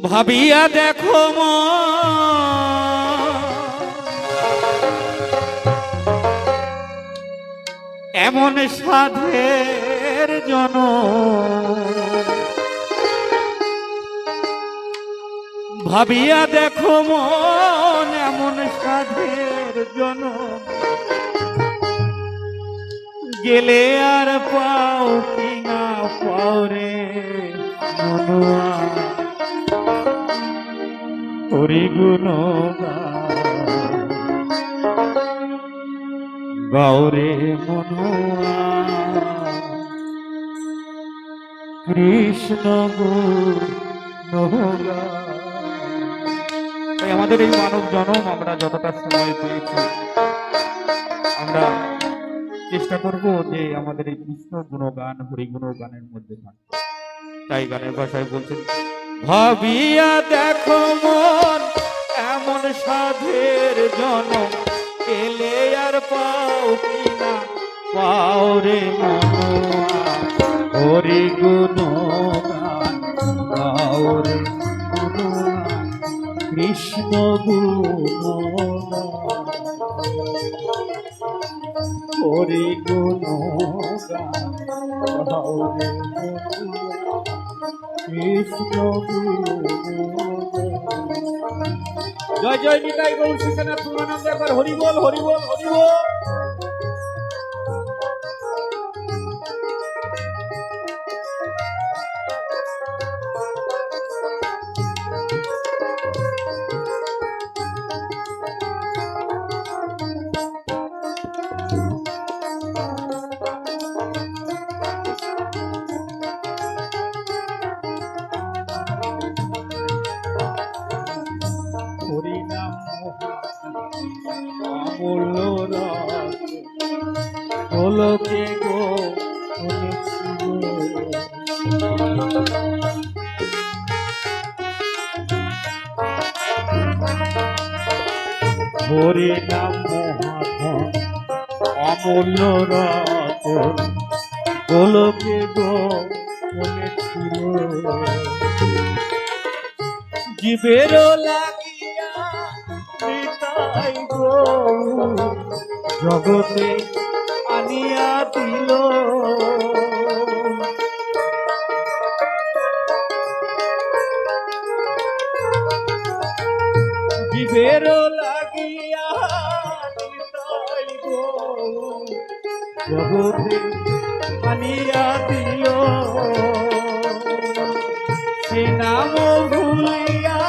ভাবিয়া দেখো এমন সাধের জন ভাবিয়া দেখো মন এমন সাধের জন গেলে আর পাও কিনা পাও রে মনুয়া হরি গুণ গৌরে মনুয়া কৃষ্ণ গুণ। তাই আমাদের এই মানব জনম আমরা যতটা সময় পেয়েছি আমরা চেষ্টা করব যে আমাদের এই কৃষ্ণ গুণগান হরি গুণগানের মধ্যে থাকবে। তাই গানের ভাষায় বলছেন ভাবিয়া দেখো মন এমন সাধের জনম এলে আর পাও কিনা পাও রে মনুয়া হরি গুণগান গাও রে মনুয়া কৃষ্ণ গুণগান হরি গুণগান গাও রে কৃষ্ণ জয় জয় নিতাই গৌর শ্রীনাথ পূর্ণানন্দ একবার হরি বল হরি বল হরি বল। গোলকে গো হরি নাম মহাধন অমূল্য রতন গোলকে গো মনেছিল জীবের লাগিয়া নিতাই গো জগতে আনিয়া দিল জীবের লাগিয়া নিতাই গো জগতে আনিয়া দিল সে নাম ভুলিয়া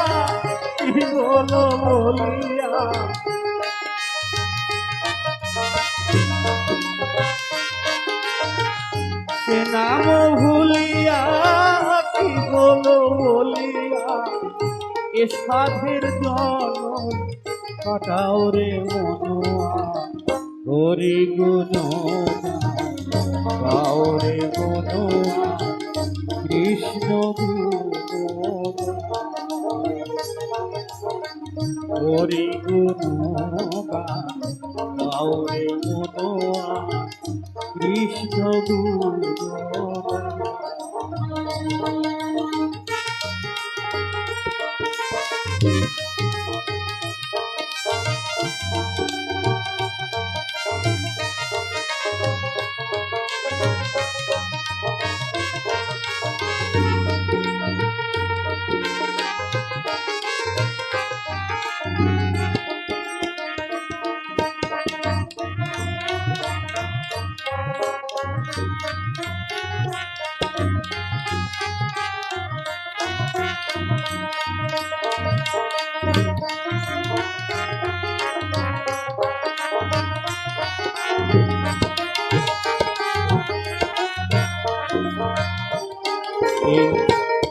কি বল বলিয়া সে নাম ভুলিয়া কি বল বলিয়া এ সাধের জনম কাটাও রে মনুয়া হরি গুণ গাও রে মনুয়া কৃষ্ণ হরি গুণ গাও রে মনুয়া কৃষ্ণ গুণ।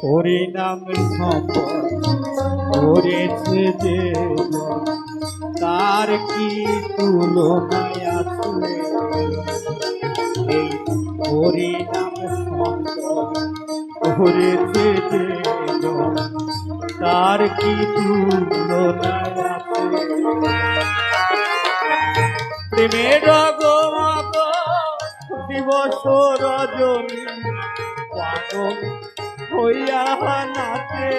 হরি নাম সম্পদ করেছে যে তার কি তুলনায় আছে এই হরি নাম সম্পদ করেছে যে তার কি তুলনায় আছে প্রেমের গমগ দিবস রজনী পাগল হইয়া নাচে।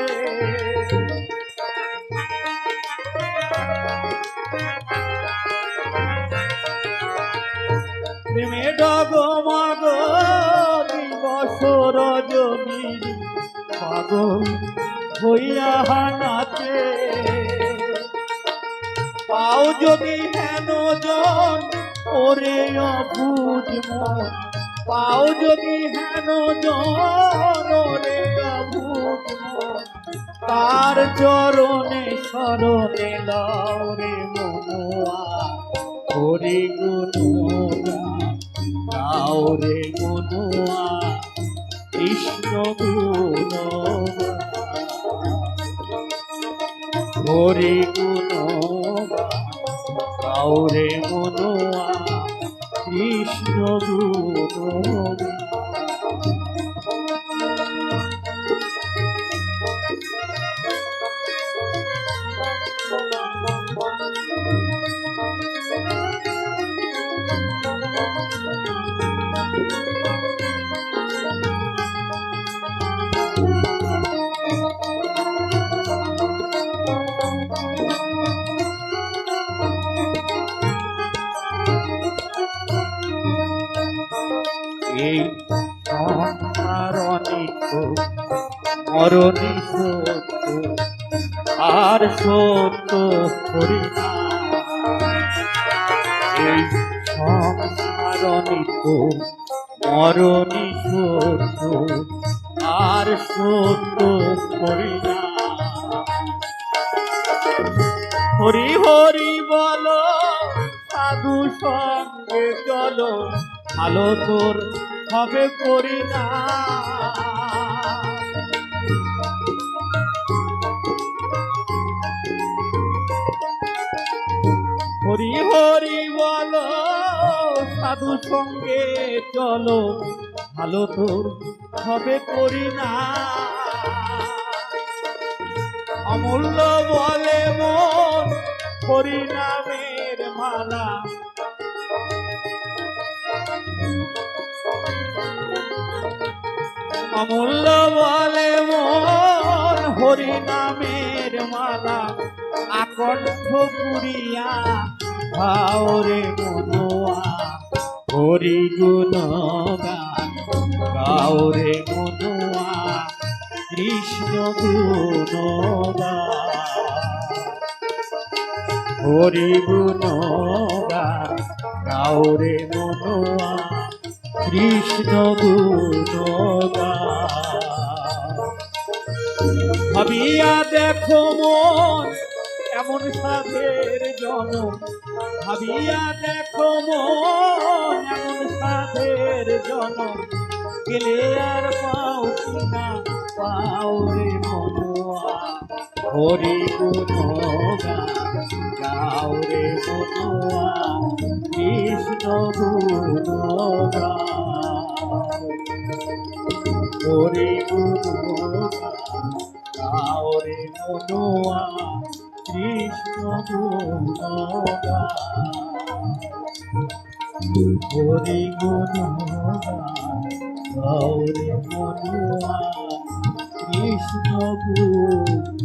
প্রেমে ডগমগ দিবস রজনী পাগল হইয়া নাচে। পাও যদি হেন জন ওরে অবুঝ মন, পাও যদি হেন জন ওরে অবুঝ মন, তার চরণে শরণে লও রে মনোয়া। হরি গুণগান গাও রে মনোয়া, কৃষ্ণ গুণগান। হরি গুণগান গাও রে মনোয়া, কৃষ্ণ গুণগান। এই সংসার অনিত্য মরণী সত্য, আর সত্য হরিনাম। এই সংসার অনিত্য মরণী সত্য, আর সত্য হরিনাম। হরি হরি বলো সাধু সঙ্গে চলো, ভালো তোর হবে পরিণাম। হরি হরি বলো সাধু সঙ্গে চলো, ভালো তোর হবে পরিণাম। অমূল্য বলে মন হরিনামের মালা, অমূল্য বলে মন হরিনামের মালা। আকণ্ঠ পুরিয়া ভাও রে মনোয়া, হরি গুণগান গাও রে মনোয়া, কৃষ্ণ গুণগান। হরি গুণগান গাও রে মনোয়া, কৃষ্ণ গুণগান। ভাবিয়া দেখো মন এমন সাধের জনম, ভাবিয়া দেখো মন এমন সাধের জনম। গেলে আর পাও কিনা পাও রে মনোয়া, হরি গুণগান গাও রে মনোয়া, কৃষ্ণ গুণগান। হরি গুণগান গাও রে মনোয়া, কৃষ্ণ গুণগান। হরি গুণগান গাও রে মনোয়া, কৃষ্ণ গুণগান।